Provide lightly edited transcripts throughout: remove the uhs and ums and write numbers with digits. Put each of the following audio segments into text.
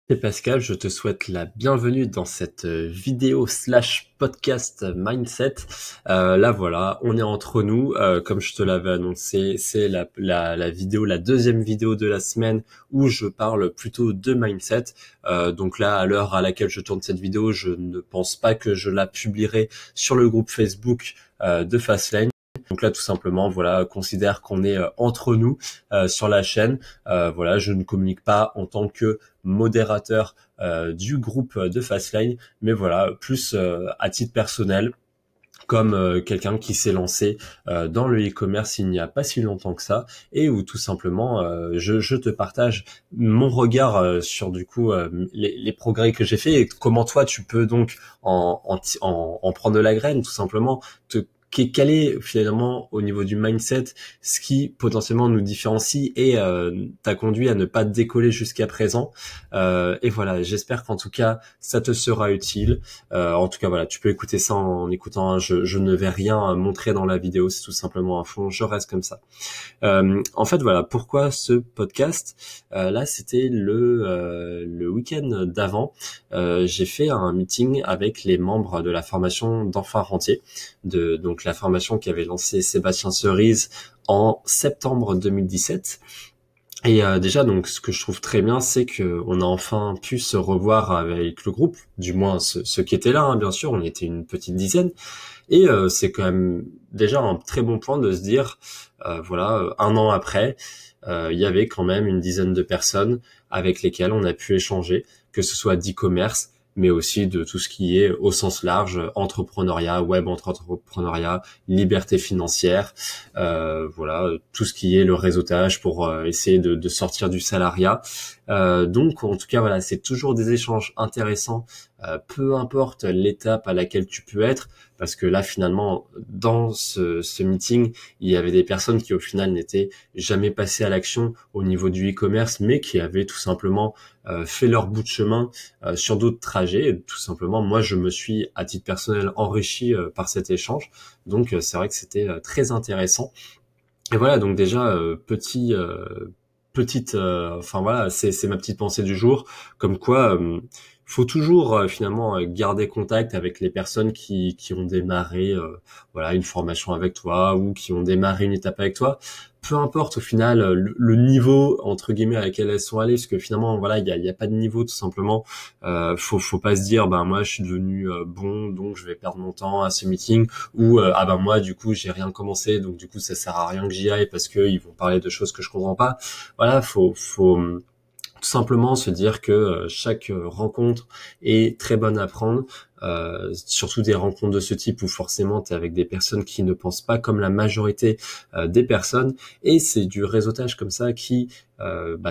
Et Pascal, je te souhaite la bienvenue dans cette vidéo slash podcast mindset. Là voilà, on est entre nous. Comme je te l'avais annoncé, c'est la vidéo, la deuxième vidéo de la semaine où je parle plutôt de mindset. Donc là, à l'heure à laquelle je tourne cette vidéo, je ne pense pas que je la publierai sur le groupe Facebook de Fastlane. Donc là, tout simplement, voilà, considère qu'on est entre nous sur la chaîne. Voilà, je ne communique pas en tant que modérateur du groupe de Fastlane, mais voilà, plus à titre personnel, comme quelqu'un qui s'est lancé dans le e-commerce il n'y a pas si longtemps que ça, et où tout simplement je te partage mon regard sur du coup les progrès que j'ai fait et comment toi tu peux donc en prendre la graine, tout simplement quel est finalement au niveau du mindset ce qui potentiellement nous différencie et t'a conduit à ne pas décoller jusqu'à présent. Et voilà, j'espère qu'en tout cas ça te sera utile. En tout cas, voilà, tu peux écouter ça en écoutant. Je ne vais rien montrer dans la vidéo, c'est tout simplement un fond. Je reste comme ça. En fait, voilà, pourquoi ce podcast. Là, c'était le week-end d'avant. J'ai fait un meeting avec les membres de la formation d'Enfants Rentiers, donc la formation qu'avait lancée Sébastien Cerise en septembre 2017. Et déjà, donc, ce que je trouve très bien, c'est que on a enfin pu se revoir avec le groupe, du moins ceux qui étaient là, hein, bien sûr, on était une petite dizaine. Et c'est quand même déjà un très bon point de se dire, voilà, un an après, il y avait quand même une dizaine de personnes avec lesquelles on a pu échanger, que ce soit d'e-commerce, mais aussi de tout ce qui est au sens large, entrepreneuriat, web entrepreneuriat, liberté financière, voilà, tout ce qui est le réseautage pour essayer de sortir du salariat. Donc, en tout cas, voilà, c'est toujours des échanges intéressants, peu importe l'étape à laquelle tu peux être, parce que là, finalement, dans ce meeting, il y avait des personnes qui, au final, n'étaient jamais passées à l'action au niveau du e-commerce, mais qui avaient tout simplement fait leur bout de chemin sur d'autres trajets. Et tout simplement, moi, je me suis, à titre personnel, enrichi par cet échange. Donc, c'est vrai que c'était très intéressant. Et voilà, donc déjà, enfin voilà, c'est ma petite pensée du jour, comme quoi faut toujours finalement garder contact avec les personnes qui ont démarré voilà une formation avec toi ou qui ont démarré une étape avec toi. Peu importe au final le niveau entre guillemets à laquelle elles sont allées, parce que finalement voilà il y a pas de niveau tout simplement. Faut pas se dire ben moi je suis devenu bon donc je vais perdre mon temps à ce meeting, ou ah ben moi du coup j'ai rien commencé donc du coup ça sert à rien que j'y aille parce que ils vont parler de choses que je comprends pas. Voilà, faut tout simplement se dire que chaque rencontre est très bonne à prendre, surtout des rencontres de ce type où forcément tu es avec des personnes qui ne pensent pas comme la majorité des personnes, et c'est du réseautage comme ça qui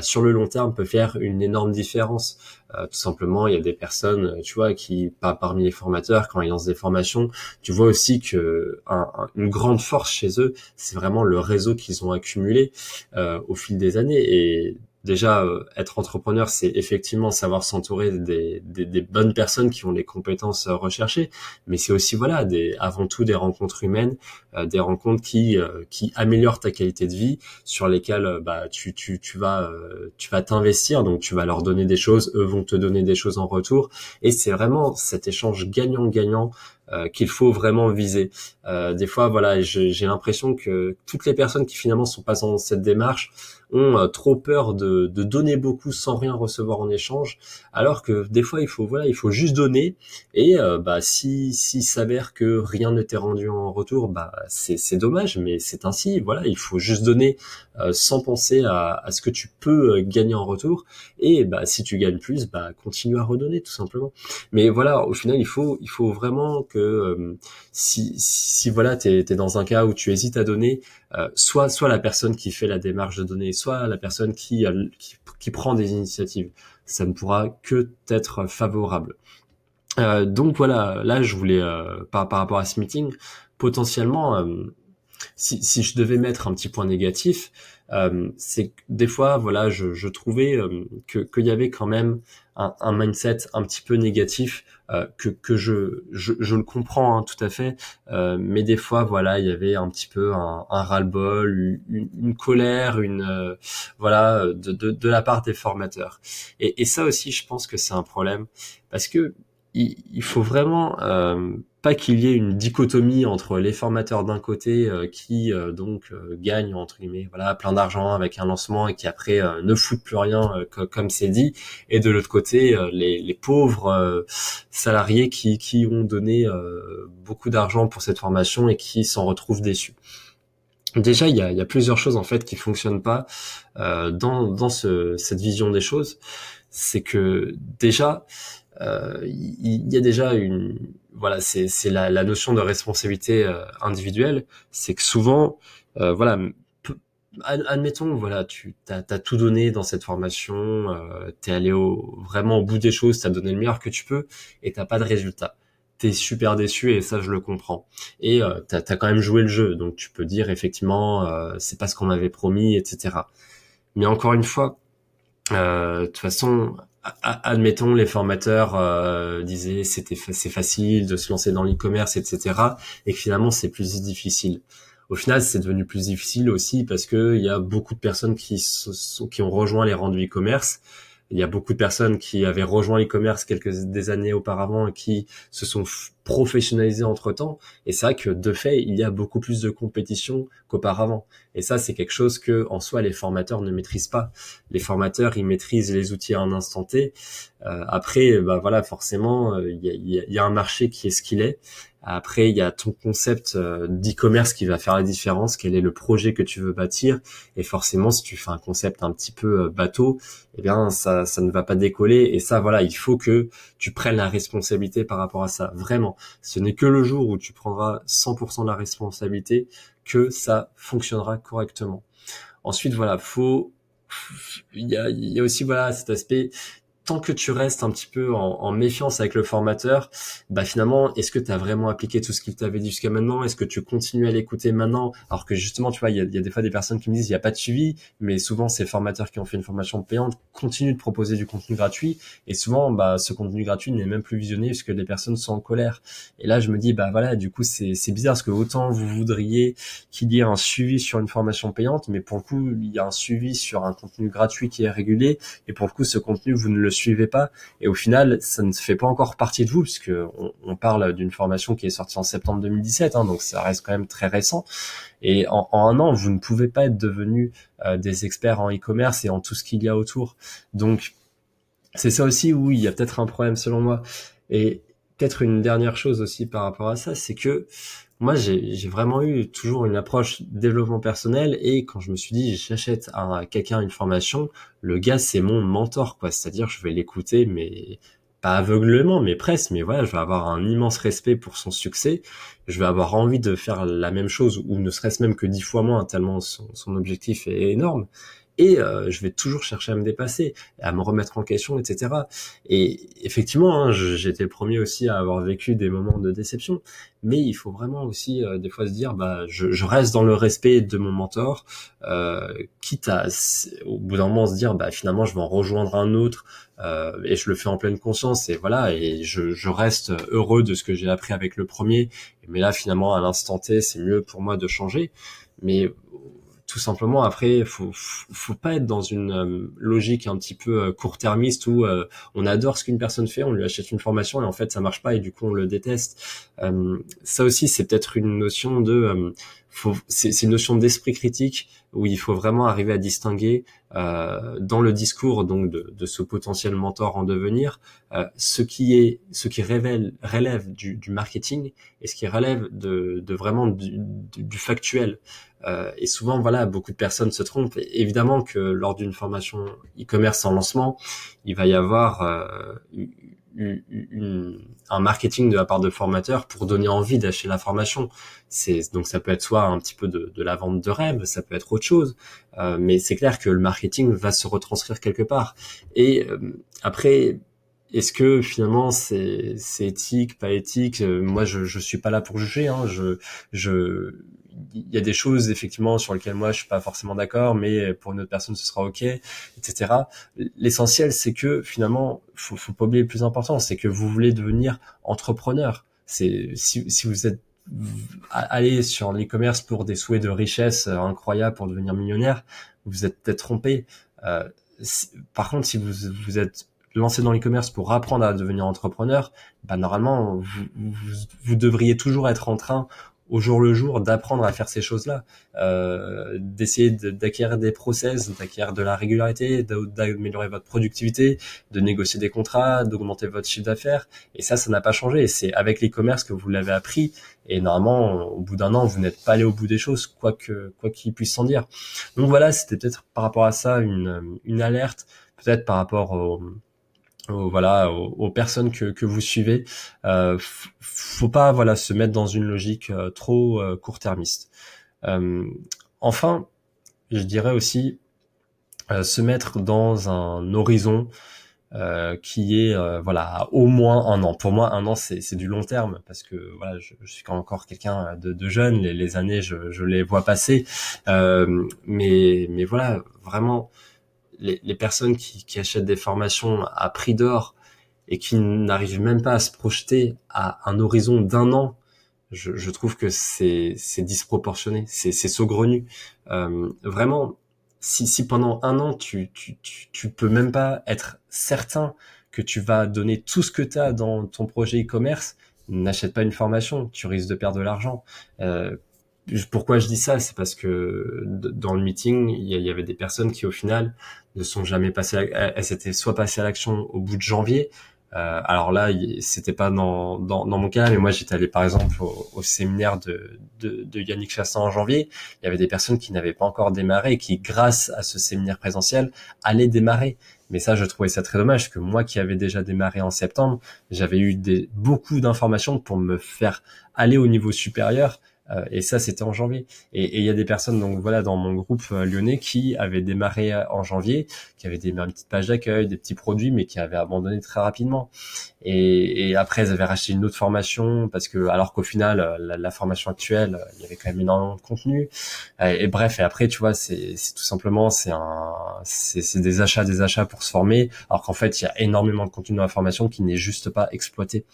sur le long terme peut faire une énorme différence. Tout simplement, il y a des personnes, tu vois, qui, pas parmi les formateurs, quand ils lancent des formations, tu vois aussi que une grande force chez eux, c'est vraiment le réseau qu'ils ont accumulé au fil des années. Et déjà, être entrepreneur, c'est effectivement savoir s'entourer des bonnes personnes qui ont les compétences recherchées, mais c'est aussi voilà avant tout des rencontres humaines, des rencontres qui améliorent ta qualité de vie, sur lesquelles tu vas t'investir, donc tu vas leur donner des choses, eux vont te donner des choses en retour, et c'est vraiment cet échange gagnant-gagnant qu'il faut vraiment viser. Des fois, voilà, j'ai l'impression que toutes les personnes qui finalement sont pas dans cette démarche ont trop peur de donner beaucoup sans rien recevoir en échange, alors que des fois il faut juste donner, et si s'avère que rien ne t'est rendu en retour, c'est dommage, mais c'est ainsi. Voilà, il faut juste donner sans penser à ce que tu peux gagner en retour, et si tu gagnes plus, continue à redonner tout simplement. Mais voilà, au final il faut vraiment que si voilà t'es dans un cas où tu hésites à donner, soit la personne qui fait la démarche de donner, soit la personne qui prend des initiatives. Ça ne pourra que être favorable. Donc voilà, là je voulais par rapport à ce meeting, potentiellement si je devais mettre un petit point négatif, c'est que des fois, voilà, je trouvais qu'il y avait quand même un mindset un petit peu négatif, que je le comprends, hein, tout à fait, mais des fois, voilà, il y avait un petit peu un ras-le-bol, une colère, voilà, de la part des formateurs. Et ça aussi, je pense que c'est un problème, parce que il faut vraiment pas qu'il y ait une dichotomie entre les formateurs d'un côté qui gagnent entre guillemets voilà plein d'argent avec un lancement et qui après ne foutent plus rien comme c'est dit, et de l'autre côté les pauvres salariés qui ont donné beaucoup d'argent pour cette formation et qui s'en retrouvent déçus. Déjà, il y a plusieurs choses en fait qui fonctionnent pas dans cette vision des choses. C'est que déjà il y a déjà voilà, c'est la notion de responsabilité individuelle. C'est que souvent, voilà, admettons, voilà, t'as tout donné dans cette formation, t'es allé vraiment au bout des choses, t'as donné le meilleur que tu peux, et t'as pas de résultat. T'es super déçu et ça je le comprends. Et t'as quand même joué le jeu, donc tu peux dire effectivement c'est pas ce qu'on m'avait promis, etc. Mais encore une fois, de toute façon, admettons les formateurs disaient c'est facile de se lancer dans l'e-commerce, etc. Et que finalement c'est plus difficile. Au final, c'est devenu plus difficile aussi parce que il y a beaucoup de personnes qui ont rejoint les rangs du e-commerce. Il y a beaucoup de personnes qui avaient rejoint l'e-commerce des années auparavant et qui se sont professionnalisées entre-temps. Et c'est vrai que de fait, il y a beaucoup plus de compétition qu'auparavant. Et ça, c'est quelque chose que en soi les formateurs ne maîtrisent pas. Les formateurs, ils maîtrisent les outils à un instant T. Après, bah voilà, forcément, il y a un marché qui est ce qu'il est. Après, il y a ton concept d'e-commerce qui va faire la différence. Quel est le projet que tu veux bâtir? Et forcément, si tu fais un concept un petit peu bateau, eh bien, ça ne va pas décoller. Et ça, voilà, il faut que tu prennes la responsabilité par rapport à ça. Vraiment, ce n'est que le jour où tu prendras 100% de la responsabilité que ça fonctionnera correctement. Ensuite, voilà, il y a aussi, voilà, cet aspect. Tant que tu restes un petit peu en méfiance avec le formateur, bah finalement, est-ce que tu as vraiment appliqué tout ce qu'il t'avait dit jusqu'à maintenant? Est-ce que tu continues à l'écouter maintenant? Alors que justement, tu vois, il y a des fois des personnes qui me disent il n'y a pas de suivi, mais souvent ces formateurs qui ont fait une formation payante continuent de proposer du contenu gratuit, et souvent, bah ce contenu gratuit n'est même plus visionné puisque les personnes sont en colère. Et là, je me dis bah voilà, du coup c'est bizarre parce que autant vous voudriez qu'il y ait un suivi sur une formation payante, mais pour le coup, il y a un suivi sur un contenu gratuit qui est régulé, et pour le coup, ce contenu vous ne le suivez pas, et au final ça ne fait pas encore partie de vous puisque on parle d'une formation qui est sortie en septembre 2017, hein, donc ça reste quand même très récent, et en un an vous ne pouvez pas être devenus des experts en e-commerce et en tout ce qu'il y a autour. Donc c'est ça aussi où il y a peut-être un problème selon moi. Et peut-être une dernière chose aussi par rapport à ça, c'est que moi j'ai vraiment eu toujours une approche développement personnel, et quand je me suis dit j'achète à quelqu'un une formation, le gars c'est mon mentor, quoi. C'est-à-dire je vais l'écouter, mais pas aveuglément, mais presque. Mais voilà, je vais avoir un immense respect pour son succès. Je vais avoir envie de faire la même chose, ou ne serait-ce même que 10 fois moins, tellement son objectif est énorme. Et je vais toujours chercher à me dépasser, à me remettre en question, etc. Et effectivement, hein, j'étais le premier aussi à avoir vécu des moments de déception, mais il faut vraiment aussi des fois se dire, bah, je reste dans le respect de mon mentor, quitte à, au bout d'un moment, se dire, bah, finalement, je vais en rejoindre un autre, et je le fais en pleine conscience, et voilà, et je reste heureux de ce que j'ai appris avec le premier, mais là, finalement, à l'instant T, c'est mieux pour moi de changer. Mais tout simplement, après, faut pas être dans une logique un petit peu court-termiste où on adore ce qu'une personne fait, on lui achète une formation et en fait ça marche pas et du coup on le déteste. Ça aussi, c'est peut-être une notion c'est une notion d'esprit critique où il faut vraiment arriver à distinguer dans le discours donc de ce potentiel mentor en devenir ce qui relève du marketing et ce qui relève de vraiment du factuel. Et souvent, voilà, beaucoup de personnes se trompent. Et évidemment que lors d'une formation e-commerce en lancement, il va y avoir un marketing de la part de formateurs pour donner envie d'acheter la formation. Donc ça peut être soit un petit peu de la vente de rêve, ça peut être autre chose, mais c'est clair que le marketing va se retranscrire quelque part. Et après, est-ce que finalement c'est éthique, pas éthique? Moi, je suis pas là pour juger. Hein. Je, il y a des choses effectivement sur lesquelles moi je suis pas forcément d'accord, mais pour une autre personne ce sera ok, etc. L'essentiel, c'est que finalement, faut pas oublier le plus important, c'est que vous voulez devenir entrepreneur. C'est si vous êtes allé sur l'e-commerce pour des souhaits de richesse incroyables pour devenir millionnaire, vous êtes peut-être trompé. Euh, Par contre, si vous êtes lancé dans l'e-commerce pour apprendre à devenir entrepreneur, bah normalement vous devriez toujours être en train au jour le jour d'apprendre à faire ces choses-là, d'essayer d'acquérir des process, d'acquérir de la régularité, d'améliorer votre productivité, de négocier des contrats, d'augmenter votre chiffre d'affaires. Et ça n'a pas changé. Et c'est avec l'e-commerce que vous l'avez appris. Et normalement, au bout d'un an, vous n'êtes pas allé au bout des choses, quoi qu'il puisse s'en dire. Donc voilà, c'était peut-être par rapport à ça une alerte, peut-être par rapport aux personnes que vous suivez. Faut pas voilà se mettre dans une logique trop court-termiste. Enfin, je dirais aussi se mettre dans un horizon qui est voilà à au moins un an. Pour moi, un an c'est du long terme parce que voilà, je suis encore quelqu'un de jeune. Les années, je les vois passer. Mais voilà, vraiment les personnes qui achètent des formations à prix d'or et qui n'arrivent même pas à se projeter à un horizon d'un an, je trouve que c'est disproportionné, c'est saugrenu. Vraiment, si pendant un an tu peux même pas être certain que tu vas donner tout ce que tu as dans ton projet e-commerce, n'achète pas une formation, tu risques de perdre de l'argent. Pourquoi je dis ça? C'est parce que dans le meeting, il y avait des personnes qui au final ne sont jamais passées, elles étaient soit passées à l'action au bout de janvier. Alors là, c'était pas dans mon cas, mais moi j'étais allé par exemple au séminaire de Yannick Chassin en janvier. Il y avait des personnes qui n'avaient pas encore démarré et qui, grâce à ce séminaire présentiel, allaient démarrer. Mais ça, je trouvais ça très dommage, que moi qui avais déjà démarré en septembre, j'avais eu beaucoup d'informations pour me faire aller au niveau supérieur. Et ça, c'était en janvier. Et il y a des personnes, donc voilà, dans mon groupe lyonnais, qui avaient démarré en janvier, qui avaient démarré une petite page d'accueil, des petits produits, mais qui avaient abandonné très rapidement. Et après, elles avaient racheté une autre formation parce que, alors qu'au final, la formation actuelle, il y avait quand même énormément de contenu. Et bref, et après, tu vois, c'est tout simplement, c'est des achats pour se former, alors qu'en fait, il y a énormément de contenu dans la formation qui n'est juste pas exploité.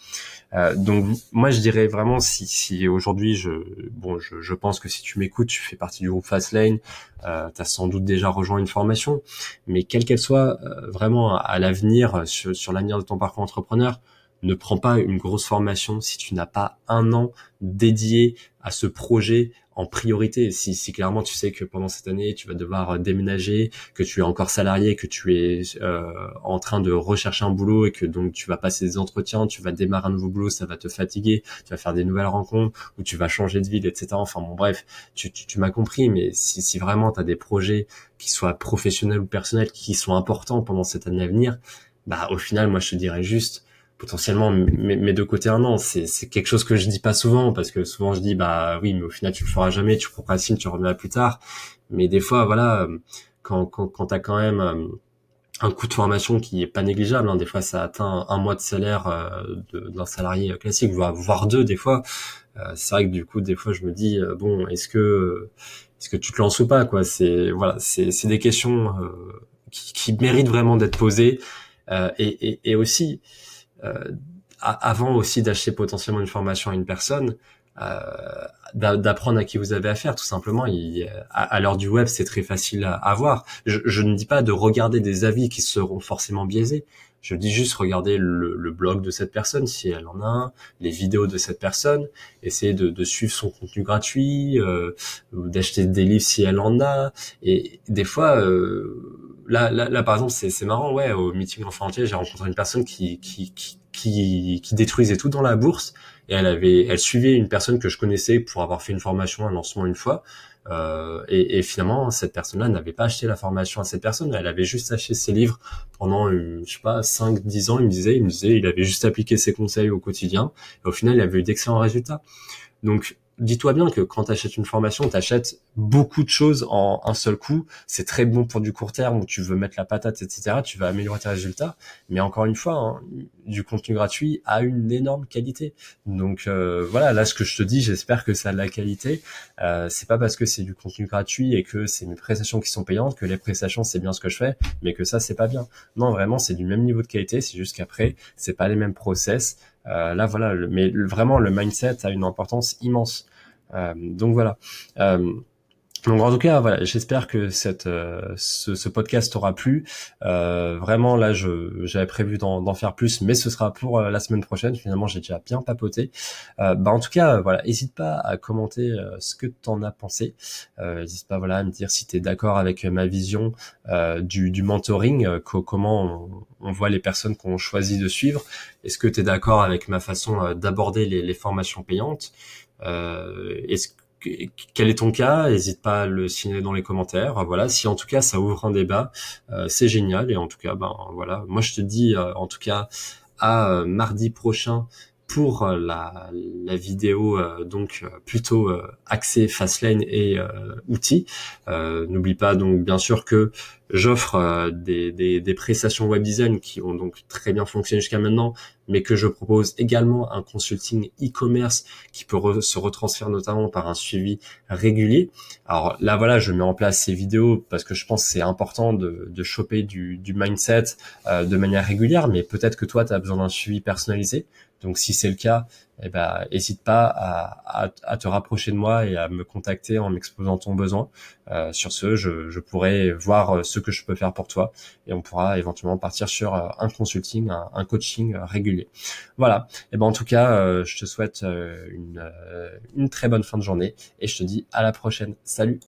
Donc moi je dirais vraiment si aujourd'hui je pense que si tu m'écoutes, tu fais partie du groupe Fastlane, t'as sans doute déjà rejoint une formation, mais quelle qu'elle soit, vraiment à l'avenir sur l'avenir de ton parcours entrepreneur, ne prends pas une grosse formation si tu n'as pas un an dédié à ce projet en priorité. Si clairement tu sais que pendant cette année tu vas devoir déménager, que tu es encore salarié, que tu es en train de rechercher un boulot et que donc tu vas passer des entretiens, tu vas démarrer un nouveau boulot, ça va te fatiguer, tu vas faire des nouvelles rencontres ou tu vas changer de ville, etc. Enfin bon bref, tu m'as compris, mais si vraiment tu as des projets qui soient professionnels ou personnels qui sont importants pendant cette année à venir, bah au final moi je te dirais juste potentiellement mes deux côtés un an, c'est quelque chose que je dis pas souvent parce que souvent je dis bah oui mais au final tu le feras jamais, tu procrastines, tu reviendras plus tard, mais des fois voilà quand t'as quand même un coût de formation qui est pas négligeable, hein, des fois ça atteint un mois de salaire d'un salarié classique, voire deux des fois. C'est vrai que du coup des fois je me dis bon est-ce que tu te lances ou pas quoi, c'est des questions qui méritent vraiment d'être posées et aussi avant aussi d'acheter potentiellement une formation à une personne, d'apprendre à qui vous avez affaire, tout simplement. À l'heure du web, c'est très facile à avoir. Je ne dis pas de regarder des avis qui seront forcément biaisés. Je dis juste regarder le blog de cette personne, si elle en a un, les vidéos de cette personne, essayer de suivre son contenu gratuit, ou d'acheter des livres si elle en a. Et des fois, là, par exemple, c'est marrant, ouais, au meeting enfant entier, j'ai rencontré une personne qui détruisait tout dans la bourse et elle suivait une personne que je connaissais pour avoir fait une formation, un lancement une fois, et finalement cette personne-là n'avait pas acheté la formation à cette personne, elle avait juste acheté ses livres pendant je sais pas 5-10 ans, il me disait il avait juste appliqué ses conseils au quotidien et au final il avait eu d'excellents résultats. Donc dis-toi bien que quand tu achètes une formation, tu achètes beaucoup de choses en un seul coup. C'est très bon pour du court terme où tu veux mettre la patate, etc. Tu vas améliorer tes résultats. Mais encore une fois, hein, du contenu gratuit a une énorme qualité. Donc voilà, là ce que je te dis, j'espère que ça a de la qualité. C'est pas parce que c'est du contenu gratuit et que c'est mes prestations qui sont payantes que les prestations c'est bien ce que je fais, mais que ça c'est pas bien. Non, vraiment c'est du même niveau de qualité. C'est juste qu'après c'est pas les mêmes process. Là voilà, vraiment le mindset a une importance immense. Donc voilà. Donc en tout cas, voilà, j'espère que ce podcast t'aura plu. Vraiment, là, j'avais prévu d'en faire plus, mais ce sera pour la semaine prochaine. Finalement, j'ai déjà bien papoté. En tout cas, voilà, n'hésite pas à commenter ce que t'en as pensé. N'hésite pas, voilà, à me dire si t'es d'accord avec ma vision du mentoring, comment on voit les personnes qu'on choisit de suivre. Est-ce que t'es d'accord avec ma façon d'aborder les formations payantes? Est-ce Quel est ton cas? N'hésite pas à le signaler dans les commentaires. Voilà, si en tout cas ça ouvre un débat, c'est génial. Et en tout cas, voilà, moi je te dis en tout cas à mardi prochain pour la vidéo donc plutôt axée Fastlane et outils. N'oublie pas donc bien sûr que j'offre des prestations web design qui ont donc très bien fonctionné jusqu'à maintenant, mais que je propose également un consulting e-commerce qui peut se retransférer notamment par un suivi régulier. Alors là voilà, je mets en place ces vidéos parce que je pense que c'est important de choper du mindset de manière régulière, mais peut-être que toi tu as besoin d'un suivi personnalisé. Donc si c'est le cas, hésite pas à te rapprocher de moi et à me contacter en m'exposant ton besoin. Sur ce, je pourrai voir ce que je peux faire pour toi et on pourra éventuellement partir sur un consulting, un coaching régulier. Voilà. En tout cas, je te souhaite une très bonne fin de journée et je te dis à la prochaine. Salut.